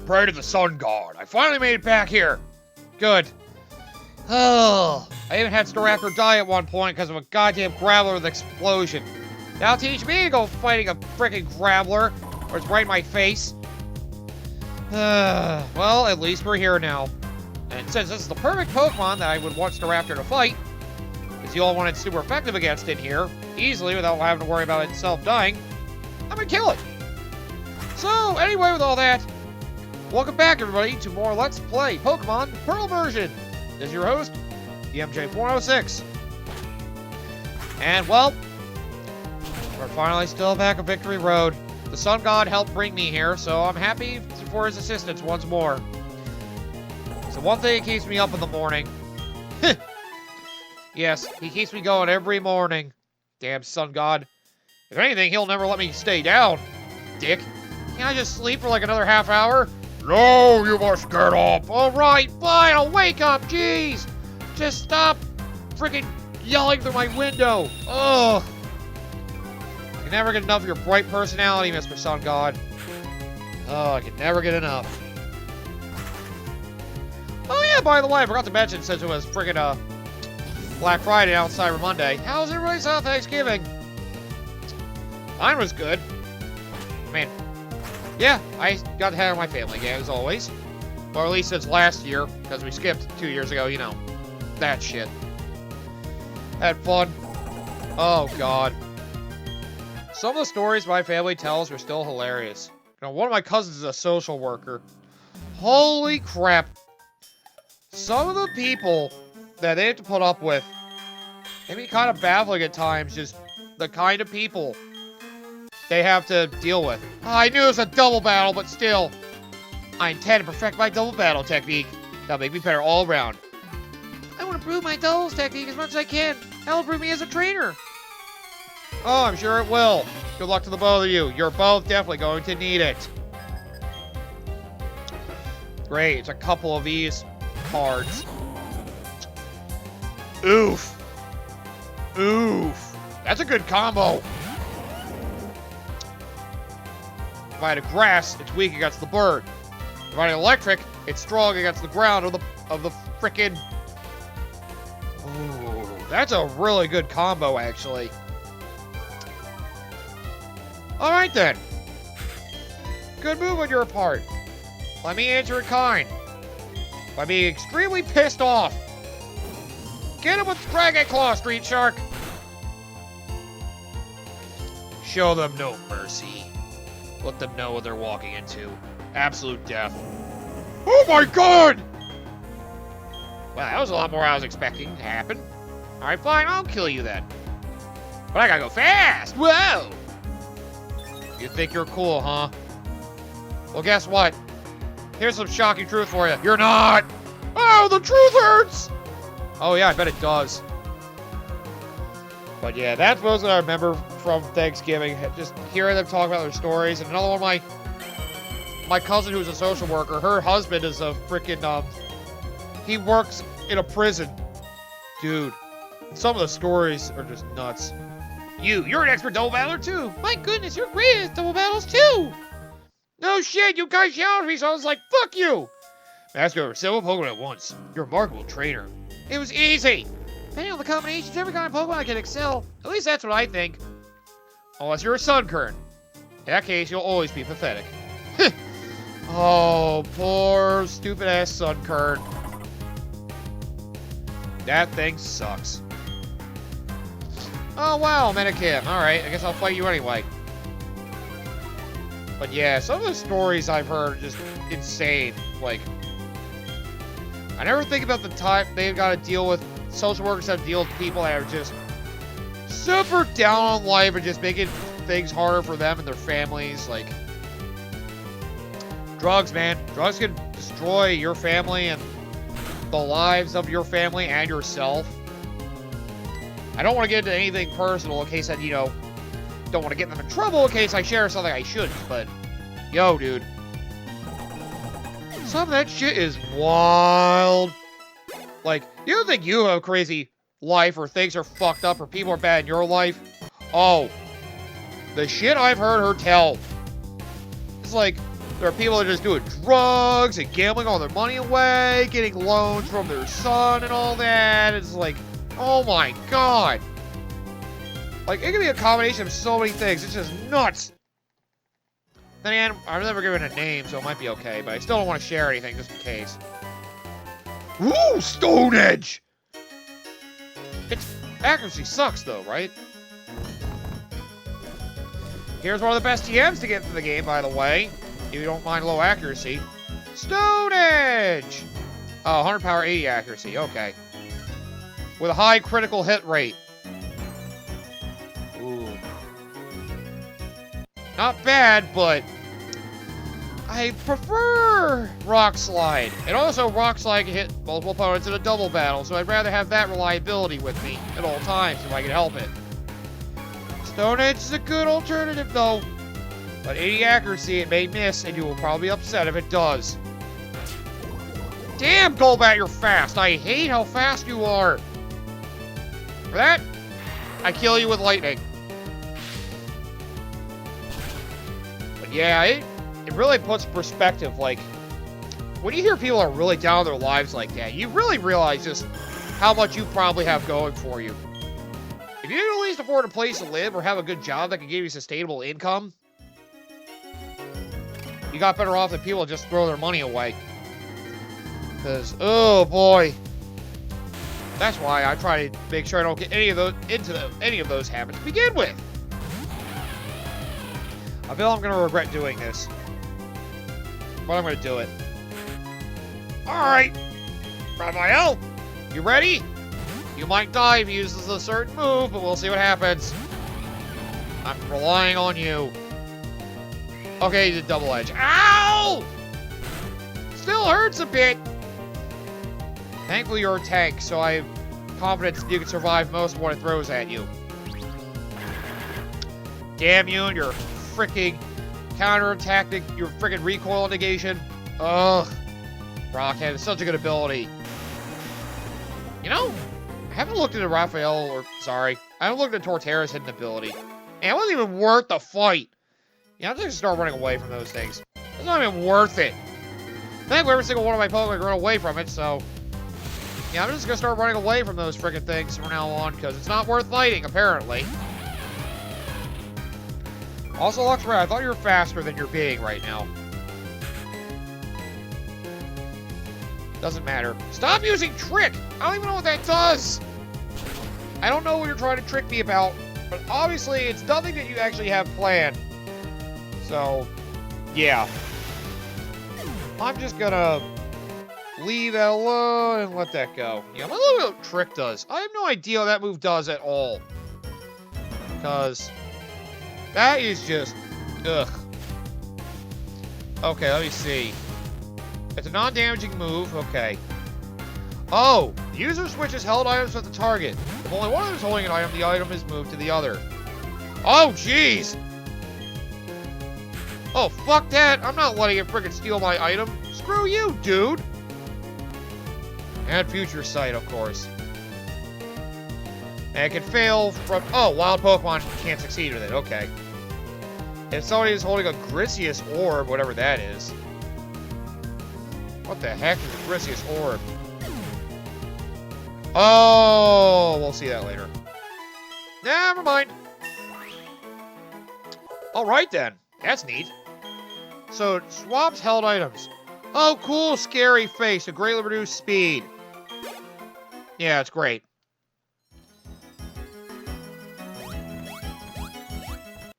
pray to the sun god. I finally made it back here. Good. Oh, I even had Staraptor die at one point because of a goddamn Graveler with explosion. Now teach me to go fighting a freaking Graveler, or it's right in my face. Well, at least we're here now. And since this is the perfect Pokemon that I would want Staraptor to fight, because you all want it super effective against it here, easily without having to worry about itself dying, I'm gonna kill it. So, anyway, with all that, welcome back, everybody, to more Let's Play Pokemon Pearl version. This is your host, the MJ406. And, well, we're finally still back on Victory Road. The Sun God helped bring me here, so I'm happy for his assistance once more. So one thing that keeps me up in the morning. Yes, he keeps me going every morning. Damn Sun God. If anything, he'll never let me stay down. Dick. Can't I just sleep for like another half hour? No, you must get up. Alright, fine, I'll wake up, jeez. Just stop freaking yelling through my window. Ugh. I can never get enough of your bright personality, Mr. Sun God. Oh, I can never get enough. Oh yeah, by the way, I forgot to mention, since it was friggin' Black Friday and Cyber Monday, how was everybody's Thanksgiving? Mine was good. I mean, yeah, I got to hang with my family again, as always. Or at least since last year, because we skipped 2 years ago, you know. That shit. Had fun. Oh, God. Some of the stories my family tells are still hilarious. You know, one of my cousins is a social worker. Holy crap. Some of the people that they have to put up with, they be kind of baffling at times, just the kind of people they have to deal with. Oh, I knew it was a double battle, but still. I intend to perfect my double battle technique. That'll make me better all around. I want to improve my doubles technique as much as I can. That'll improve me as a trainer. Oh, I'm sure it will. Good luck to the both of you. You're both definitely going to need it. Great, it's a couple of these cards. Oof. Oof. That's a good combo. If I had a grass, it's weak against the bird. If I had electric, it's strong against the ground of the frickin'. Ooh, that's a really good combo, actually. All right then. Good move on your part. Let me answer in kind by being extremely pissed off. Get him with Dragon Claw, Street Shark. Show them no mercy. Let them know what they're walking into. Absolute death. Oh my god! Well, that was a lot more I was expecting to happen. Alright, fine, I'll kill you then. But I gotta go fast! Whoa! You think you're cool, huh? Well, guess what? Here's some shocking truth for you. You're not! Oh, the truth hurts! Oh yeah, I bet it does. But yeah, that's most that I remember from Thanksgiving. Just hearing them talk about their stories. And another one, my cousin who's a social worker, her husband is a freaking, he works in a prison. Dude, some of the stories are just nuts. You're an expert double battler too. My goodness, you're great at double battles too. No shit, you guys yelled at me, so I was like, fuck you. Master over several Pokemon at once. You're a remarkable trainer. It was easy. Depending on the combinations, every kind of Pokemon can excel. At least that's what I think. Unless you're a Sunkern. In that case, you'll always be pathetic. Oh, poor stupid-ass Sunkern. That thing sucks. Oh, wow, Medikim. Alright, I guess I'll fight you anyway. But yeah, some of the stories I've heard are just insane. Like, I never think about the time they've got to deal with, social workers have to deal with people that are just super down on life and just making things harder for them and their families. Like, drugs, man. Drugs can destroy your family and the lives of your family and yourself. I don't want to get into anything personal in case I, you know, don't want to get them in trouble in case I share something I shouldn't, but yo, dude. Some of that shit is wild. Like, you don't think you have a crazy life or things are fucked up or people are bad in your life? Oh. The shit I've heard her tell. It's like, There are people that are just doing drugs and gambling all their money away, getting loans from their son and all that. It's like, oh my god. Like, it can be a combination of so many things. It's just nuts. Then again, I've never given a name, so it might be okay, but I still don't want to share anything just in case. Woo! Stone Edge! Its accuracy sucks, though, right? Here's one of the best TMs to get into the game, by the way. If you don't mind low accuracy. Stone Edge! Oh, 100 power, 80 accuracy. Okay. With a high critical hit rate. Ooh. Not bad, but I prefer Rock Slide. And also, Rock Slide can hit multiple opponents in a double battle, so I'd rather have that reliability with me at all times if I can help it. Stone Edge is a good alternative, though. But 80 accuracy, it may miss, and you will probably be upset if it does. Damn, Golbat, you're fast. I hate how fast you are. For that, I kill you with lightning. But yeah, it really puts perspective. Like, when you hear people are really down their lives like that, you really realize just how much you probably have going for you. If you can at least afford a place to live or have a good job that can give you sustainable income, you got better off than people just throw their money away. Because, oh boy. That's why I try to make sure I don't get any of those habits to begin with. I feel I'm going to regret doing this. But I'm going to do it. Alright. Raphael, you ready? You might die if he uses a certain move, but we'll see what happens. I'm relying on you. Okay, he did double edge. Ow! Still hurts a bit. Thankfully, you're a tank, so I have confidence you can survive most of what it throws at you. Damn you and your freaking counter-attack, your freaking recoil negation. Ugh. Rockhead is such a good ability. You know, I haven't looked into Raphael, I haven't looked at Torterra's hidden ability. And it wasn't even worth the fight. Yeah, I'm just gonna start running away from those things. It's not even worth it. Thankfully, every single one of my Pokemon run away from it, so... yeah, I'm just gonna start running away from those freaking things from now on, because it's not worth fighting, apparently. Also, Luxray, I thought you were faster than you're being right now. Doesn't matter. Stop using Trick! I don't even know what that does! I don't know what you're trying to trick me about, but obviously it's nothing that you actually have planned. So, yeah. I'm just gonna leave that alone and let that go. Yeah, let's look at what Trick does. I have no idea what that move does at all. Because that is just, ugh. Okay, let me see. It's a non-damaging move, okay. Oh, the user switches held items with the target. If only one of them is holding an item, the item is moved to the other. Oh, jeez! Oh, fuck that! I'm not letting it frickin' steal my item. Screw you, dude! And Future Sight, of course. And it can fail from... oh, wild Pokemon can't succeed with it. Okay. If somebody is holding a Grisius Orb, whatever that is. What the heck is a Grisius Orb? Oh, we'll see that later. Never mind. Alright then. That's neat. So it swaps held items. Oh, cool, scary face. A greatly reduced speed. Yeah, it's great.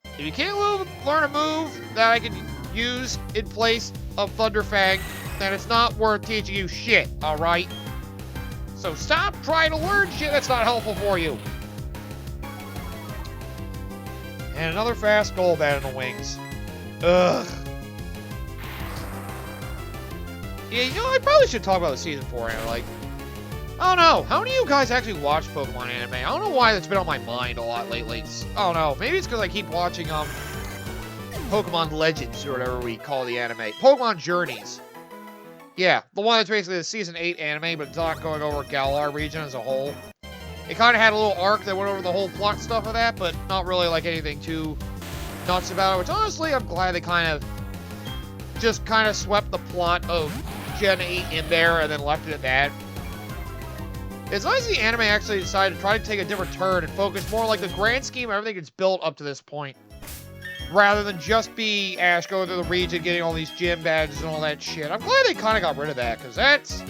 If you can't learn a move that I can use in place of Thunderfang, then it's not worth teaching you shit, alright? So stop trying to learn shit that's not helpful for you. And another fast Golbat in the wings. Ugh. Yeah, you know, I probably should talk about the Season 4 anime. Like, I don't know. How many of you guys actually watch Pokemon anime? I don't know why that's been on my mind a lot lately. I don't know. Maybe it's because I keep watching, Pokemon Legends, or whatever we call the anime. Pokemon Journeys. Yeah, the one that's basically the Season 8 anime, but it's not going over Galar region as a whole. It kind of had a little arc that went over the whole plot stuff of that, but not really like anything too nuts about it, which honestly, I'm glad they kind of just kind of swept the plot of Gen 8 in there and then left it at that. It's nice the anime actually decided to try to take a different turn and focus more like the grand scheme of everything it's built up to this point. Rather than just be Ash going through the region, getting all these gym badges and all that shit. I'm glad they kind of got rid of that, because that's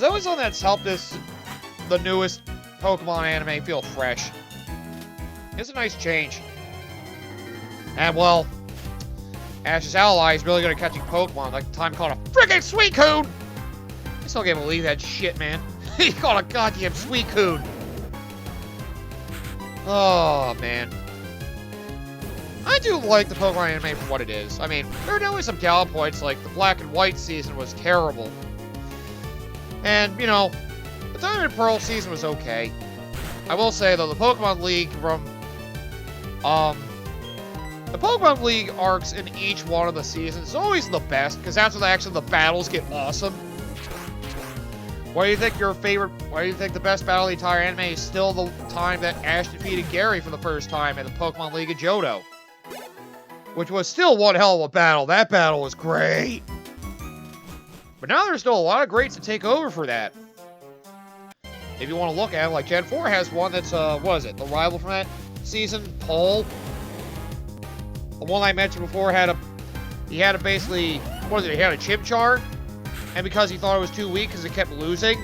always something that's helped the newest Pokemon anime feel fresh. It's a nice change. And, well, Ash's ally is really good at catching Pokemon, like the time he caught a freaking Suicune! I still can't believe that shit, man. He caught a goddamn Suicune! Oh, man. I do like the Pokemon anime for what it is. I mean, there are definitely some down points, like the Black and White season was terrible. And, you know, the Diamond and Pearl season was okay. I will say, though, the Pokemon League from... the Pokemon League arcs in each one of the seasons is always the best, because that's when actually the battles get awesome. Why do you think the best battle of the entire anime is still the time that Ash defeated Gary for the first time in the Pokemon League of Johto? Which was still one hell of a battle. That battle was great. But now there's still a lot of greats to take over for that. If you want to look at it, like Gen 4 has one that's, what is it? The rival from that season, Paul. The one I mentioned before had he had a Chimchar. And because he thought it was too weak because it kept losing,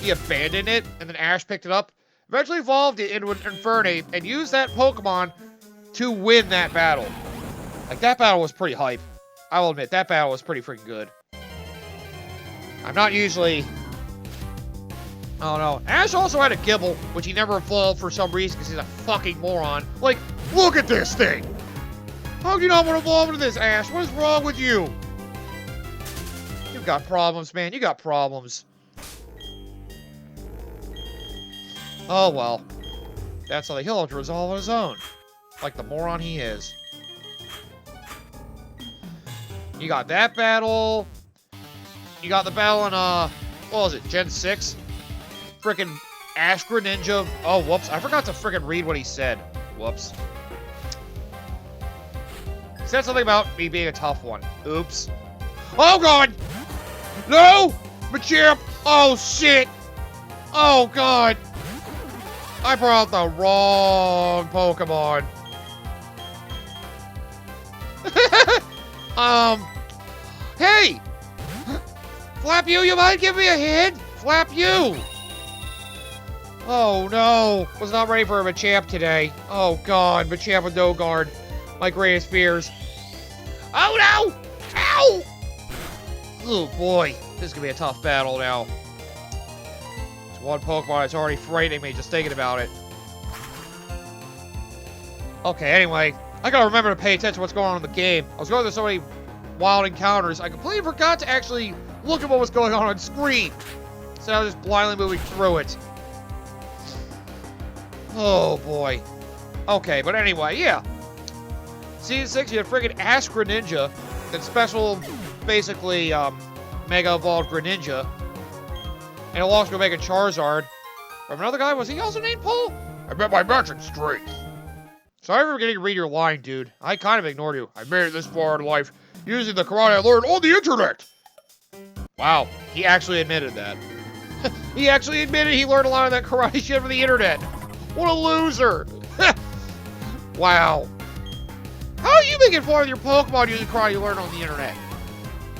he abandoned it, and then Ash picked it up, eventually evolved it into an Infernape, and used that Pokemon to win that battle. Like, that battle was pretty hype. I will admit, that battle was pretty freaking good. I'm not usually... Oh, no. Ash also had a Gibble, which he never evolved for some reason because he's a fucking moron. Like, look at this thing! How do you not want to evolve into this, Ash? What is wrong with you? You've got problems, man. You got problems. Oh, well. That's something he'll have to resolve on his own. Like the moron he is. You got that battle. You got the battle in, what was it, Gen 6? Frickin' Ash Greninja. Oh, whoops. I forgot to frickin' read what he said. Whoops. He said something about me being a tough one. Oops. Oh, God! No! Machamp! Oh, shit! Oh, God! I brought the wrong Pokemon. Hey! Flap you mind giving me a hint? Flap you! Oh, no. Was not ready for a Machamp today. Oh, God. Machamp with no guard. My greatest fears. Oh, no! Ow! Oh, boy. This is gonna be a tough battle now. It's one Pokemon that's already frightening me just thinking about it. Okay, anyway. I gotta remember to pay attention to what's going on in the game. I was going through so many wild encounters, I completely forgot to actually look at what was going on screen. So I was just blindly moving through it. Oh, boy. Okay, but anyway, yeah. Season 6, you had friggin' Ash Greninja. That special, basically, Mega Evolved Greninja. And it'll also go make a Charizard. From another guy, was he also named Paul? I bet my magic strength. Sorry for forgetting to read your line, dude. I kind of ignored you. I made it this far in life using the karate I learned on the internet. Wow, he actually admitted that. He actually admitted he learned a lot of that karate shit from the internet. What a loser. Wow. How are you making fun of your Pokemon using karate you learned on the internet?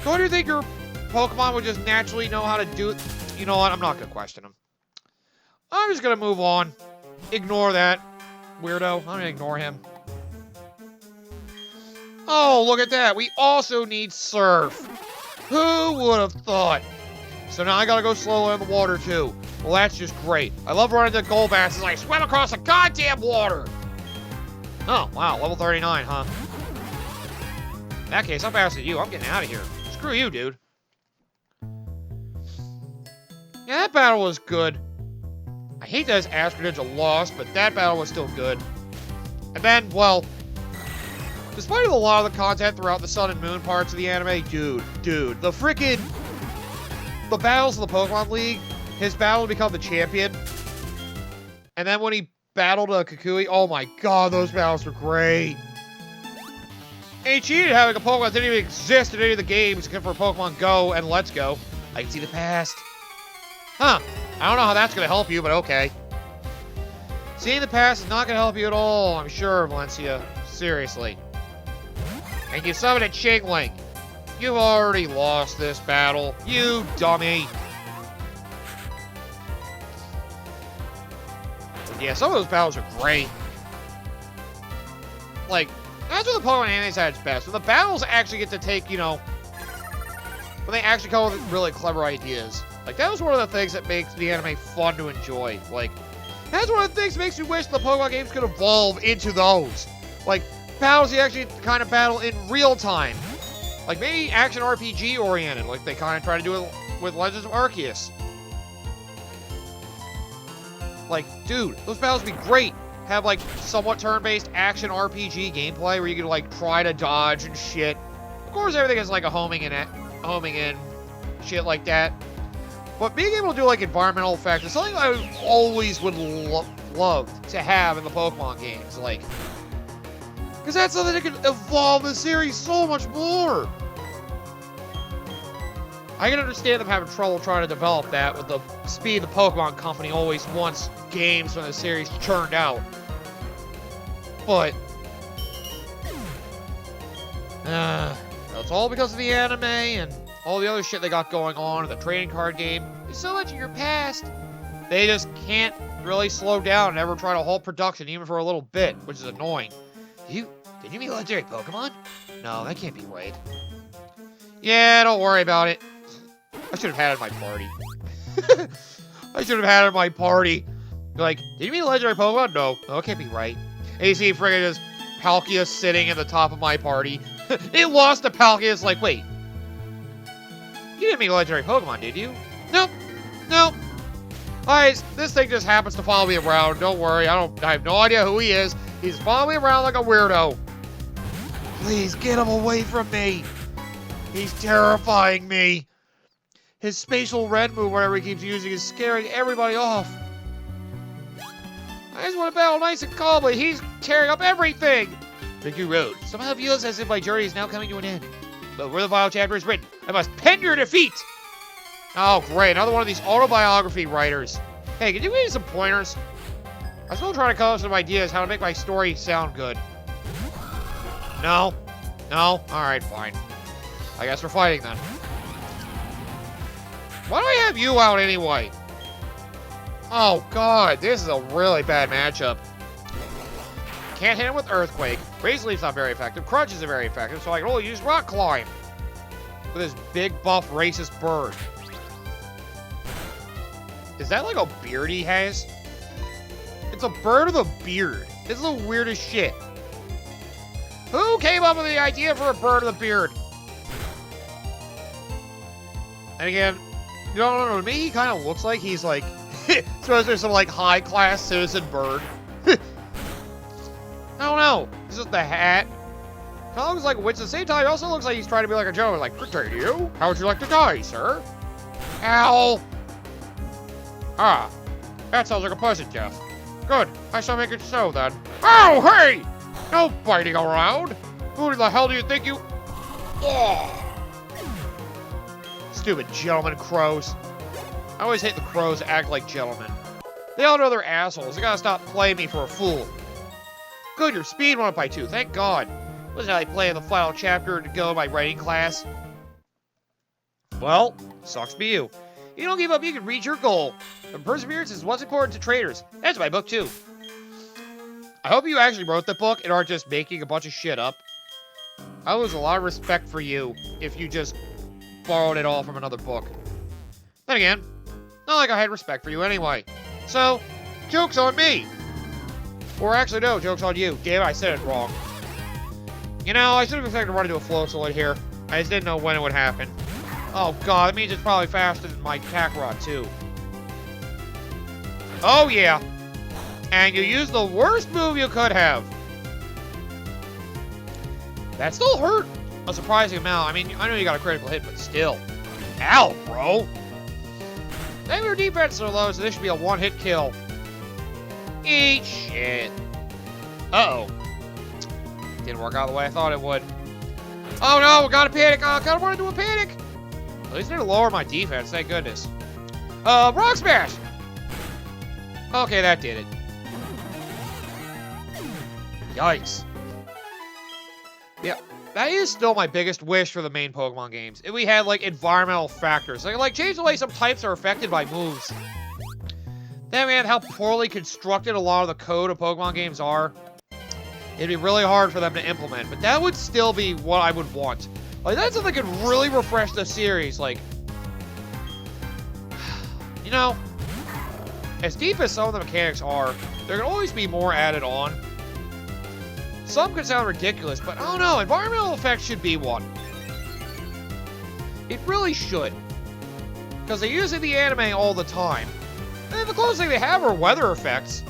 Don't you think your Pokemon would just naturally know how to do it? You know what? I'm not going to question him. I'm just going to move on. Ignore that weirdo. I'm going to ignore him. Oh, look at that. We also need Surf. Who would have thought? So now I got to go slowly in the water, too. Well, that's just great. I love running the Golbass as I swim across the goddamn water. Oh, wow. Level 39, huh? In that case, I'm faster than you. I'm getting out of here. Screw you, dude. Yeah, that battle was good. I hate that Ash Greninja lost, but that battle was still good. And then, well, despite a lot of the content throughout the Sun and Moon parts of the anime, dude, the frickin' the battles of the Pokemon League, his battle to become the champion, and then when he battled a Kukui, oh my god, those battles were great. Ain't cheated having a Pokemon that didn't even exist in any of the games except for Pokemon Go and Let's Go. I can see the past. Huh. I don't know how that's going to help you, but okay. Seeing the past is not going to help you at all, I'm sure, Valencia. Seriously. And you summoned a Chingling. You've already lost this battle. You dummy. But yeah, some of those battles are great. Like, that's when the Pokemon anime's at its best. When the battles actually get to take, you know, when they actually come up with really clever ideas. Like, that was one of the things that makes the anime fun to enjoy. Like, that's one of the things that makes me wish the Pokemon games could evolve into those. Like, battles you actually kind of battle in real time. Like, maybe action RPG oriented, like they kind of try to do it with Legends of Arceus. Like, dude, those battles would be great. Have, like, somewhat turn-based action RPG gameplay where you can, like, try to dodge and shit. Of course, everything is, like, a homing in, shit like that. But being able to do, like, environmental effects is something I always would love to have in the Pokemon games. Like, because that's something that could evolve the series so much more. I can understand them having trouble trying to develop that with the speed the Pokemon Company always wants games when the series churned out. But it's all because of the anime and all the other shit they got going on in the trading card game. There's so much in your past. They just can't really slow down and ever try to halt production even for a little bit, which is annoying. Did you meet legendary Pokemon? No, that can't be right. Yeah, don't worry about it. I should have had it in my party. I should have had it in my party. Like, did you meet a legendary Pokemon? No, it can't be right. And you see friggin' just Palkia sitting at the top of my party. It lost to Palkia. It's like, wait. You didn't meet a legendary Pokemon, did you? Nope. Nope. Alright, this thing just happens to follow me around. Don't worry, I have no idea who he is. He's following me around like a weirdo. Please get him away from me. He's terrifying me. His spatial red move, whatever he keeps using, is scaring everybody off. I just want to battle nice and calmly. He's tearing up everything. Victory Road. Somehow feels as if my journey is now coming to an end. But where the final chapter is written, I must pen your defeat. Oh, great. Another one of these autobiography writers. Hey, can you give me some pointers? I'm still trying to come up with some ideas how to make my story sound good. No? No? Alright, fine. I guess we're fighting then. Why do I have you out anyway? Oh god, this is a really bad matchup. Can't hit him with Earthquake. Razor Leaf's not very effective. Crunch isn't very effective, so I can only use Rock Climb. With this big buff racist bird. Is that like a beard he has? It's a bird with a beard. This is the weirdest shit. Who came up with the idea for a bird with a beard? And again, you know, to me, he kind of looks like he's like, suppose there's some like high-class citizen bird. I don't know. This is the hat. Kind of looks like a witch. At the same time, he also looks like he's trying to be like a gentleman. Like, protect you? How would you like to die, sir? Ow! Ah, that sounds like a pleasant death. Good. I shall make it so then. Oh, hey! No biting around. Who the hell do you think you? Oh. Stupid gentlemen crows. I always hate the crows that act like gentlemen. They all know they're assholes. They gotta stop playing me for a fool. Good, your speed went up by 2. Thank God. Wasn't how I play in the final chapter to go in my writing class. Well, sucks to be you. You don't give up, you can reach your goal. And perseverance is what's important to traders. That's my book, too. I hope you actually wrote the book and aren't just making a bunch of shit up. I lose a lot of respect for you if you just borrowed it all from another book. Then again, not like I had respect for you anyway. So, joke's on me. Or actually, no, joke's on you. Damn it, I said it wrong. You know, I should have expected to run into a Floatzelite here. I just didn't know when it would happen. Oh god, that means it's probably faster than my Kakarot, too. Oh yeah. And you used the worst move you could have. That still hurt a surprising amount. I mean, I know you got a critical hit, but still. Ow, bro. Maybe your defense are low, so this should be a one-hit kill. Eat shit. Uh-oh. Didn't work out the way I thought it would. Oh no, gotta panic. Oh, gotta run into a panic. At least I need to lower my defense, thank goodness. Rock Smash! Okay, that did it. Yikes. Yeah, that is still my biggest wish for the main Pokemon games. If we had, like, environmental factors. Like change the way some types are affected by moves. Then we had how poorly constructed a lot of the code of Pokemon games are. It'd be really hard for them to implement, but that would still be what I would want. Like, that's something that could really refresh the series. Like, you know, as deep as some of the mechanics are, there can always be more added on. Some could sound ridiculous, but I don't know, environmental effects should be one. It really should. Because they use it in the anime all the time. And the closest thing they have are weather effects.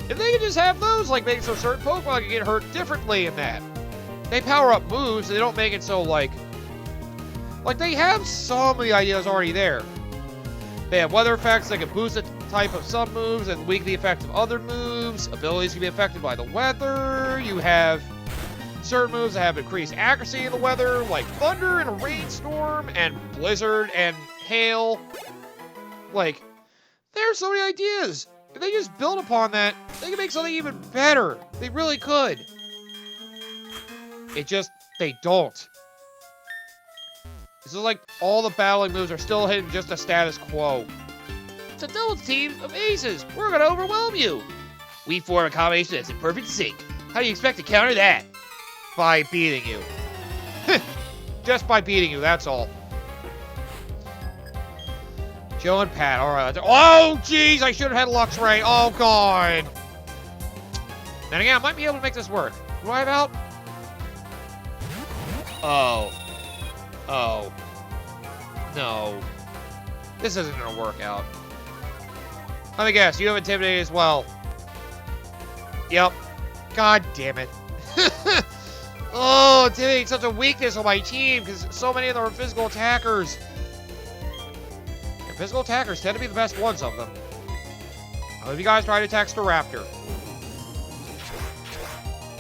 If they could just have those, like make it so certain Pokemon can get hurt differently in that. They power up moves, they don't make it so like they have some of the ideas already there. They have weather effects that can boost the type of some moves and weaken the effects of other moves. Abilities can be affected by the weather. You have certain moves that have increased accuracy in the weather, like thunder and a rainstorm, and blizzard and hail. Like, there's so many ideas. If they just build upon that, they can make something even better. They really could. They don't. This is like all the battling moves are still hitting just a status quo. It's a double team of aces. We're gonna overwhelm you. We form a combination that's in perfect sync. How do you expect to counter that? By beating you. Just by beating you, that's all. Joe and Pat, alright. Oh, jeez, I should have had Luxray. Oh, God. Then again, I might be able to make this work. What do I have out? Oh. Oh. No. This isn't going to work out. Let me guess, you have Intimidate as well. Yep. God damn it. Oh, Intimidate's such a weakness on my team because so many of them are physical attackers. And physical attackers tend to be the best ones of them. I hope you guys try to attack Staraptor.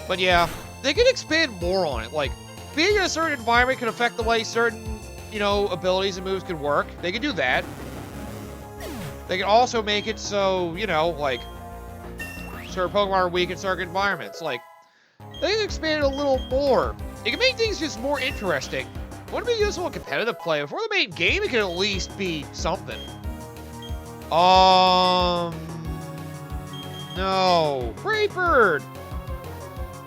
But yeah, they can expand more on it. Like, being in a certain environment can affect the way certain, you know, abilities and moves can work. They can do that. They can also make it so, you know, like, certain Pokemon are weak in certain environments. Like, they can expand it a little more. It can make things just more interesting. Wouldn't it be useful in competitive play? Before the main game, it could at least be something. No. Brave Bird.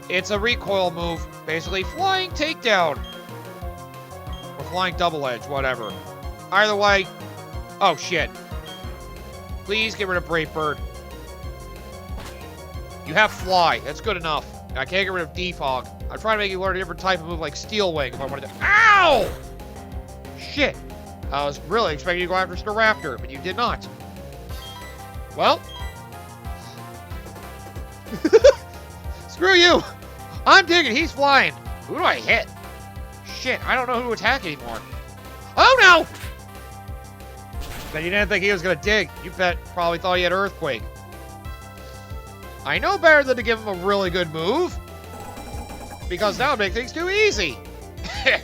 It's a recoil move. Basically, flying takedown. Or flying double edge, whatever. Either way. Oh, shit. Please get rid of Brave Bird. You have Fly. That's good enough. I can't get rid of Defog. I'm trying to make you learn a different type of move like Steel Wing if I wanted to. Ow! Shit. I was really expecting you to go after Staraptor, but you did not. Well. Screw you. I'm digging. He's flying. Who do I hit? Shit, I don't know who to attack anymore. Oh, no! Bet you didn't think he was going to dig. You probably thought he had Earthquake. I know better than to give him a really good move. Because that would make things too easy. If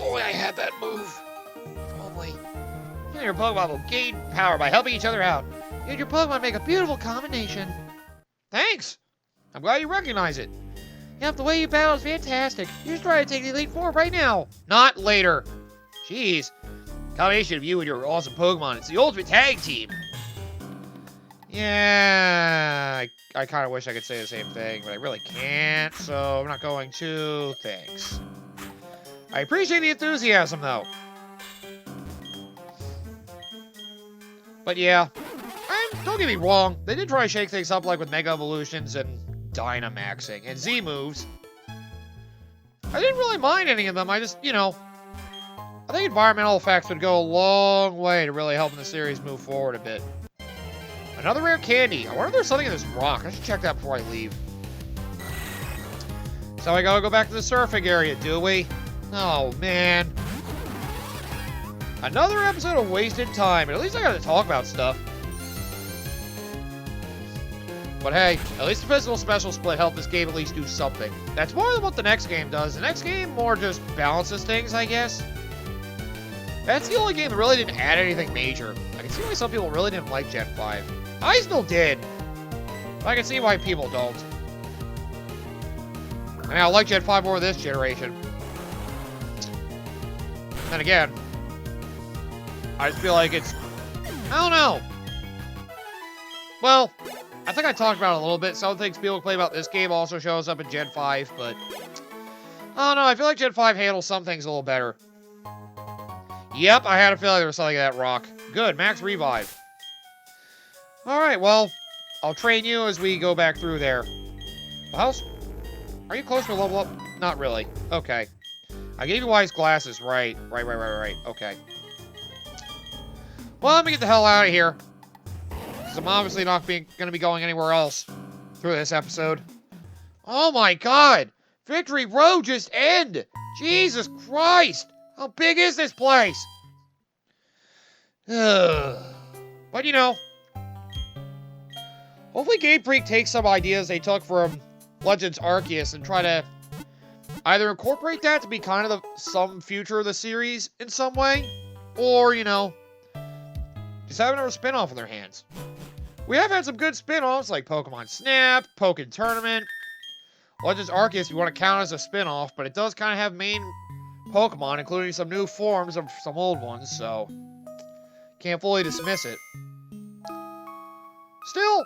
only I had that move. If only. You and your Pokemon will gain power by helping each other out. You and your Pokemon make a beautiful combination. Thanks. I'm glad you recognize it. Yep, the way you battle is fantastic. You should try to take the Elite Four right now. Not later. Jeez. Combination of you and your awesome Pokemon. It's the ultimate tag team. Yeah, I kind of wish I could say the same thing, but I really can't, so I'm not going to. Thanks. I appreciate the enthusiasm, though. But yeah, don't get me wrong, they did try to shake things up like with Mega Evolutions and Dynamaxing and Z moves. I didn't really mind any of them, I just, you know, I think environmental effects would go a long way to really helping the series move forward a bit. Another rare candy. I wonder if there's something in this rock. I should check that before I leave. So I gotta go back to the surfing area, do we? Oh, man. Another episode of wasted time, but at least I gotta talk about stuff. But hey, at least the physical special split helped this game at least do something. That's more than what the next game does. The next game more just balances things, I guess. That's the only game that really didn't add anything major. I can see why some people really didn't like Gen 5. I still did. But I can see why people don't. I mean, I like Gen 5 more this generation. Then again, I just feel like it's... I don't know. Well, I think I talked about it a little bit. Some things people complain about this game also shows up in Gen 5, but... I don't know, I feel like Gen 5 handles some things a little better. Yep, I had a feeling there was something in that rock. Good, max revive. Alright, well, I'll train you as we go back through there. Are you close to level up? Not really. Okay. I gave you wise glasses. Right. Okay. Well, let me get the hell out of here. Because I'm obviously not going to be going anywhere else through this episode. Oh my god! Victory Road just ended! Jesus Christ! How big is this place? But you know, hopefully Game Freak takes some ideas they took from Legends Arceus and try to either incorporate that to be kind of some future of the series in some way, or, you know, just have another spin-off in their hands. We have had some good spin-offs like Pokemon Snap, Pokken Tournament, Legends Arceus, you want to count as a spin-off, but it does kind of have main Pokemon, including some new forms of some old ones, so can't fully dismiss it. Still,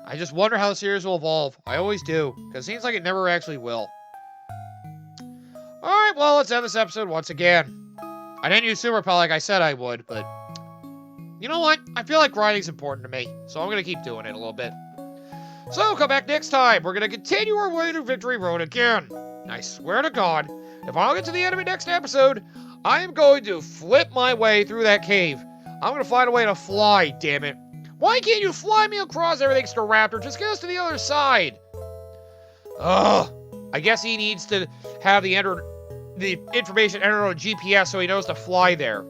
I just wonder how the series will evolve. I always do, because it seems like it never actually will. Alright, well, let's end this episode once again. I didn't use Super Pal like I said I would, but you know what? I feel like grinding's important to me, so I'm going to keep doing it a little bit. So, come back next time. We're going to continue our way to Victory Road again. And I swear to God, if I don't get to the end of it next episode, I am going to flip my way through that cave. I'm going to find a way to fly, damn it. Why can't you fly me across everything, Staraptor? Just get us to the other side. Ugh. I guess he needs to have the information entered on GPS so he knows to fly there.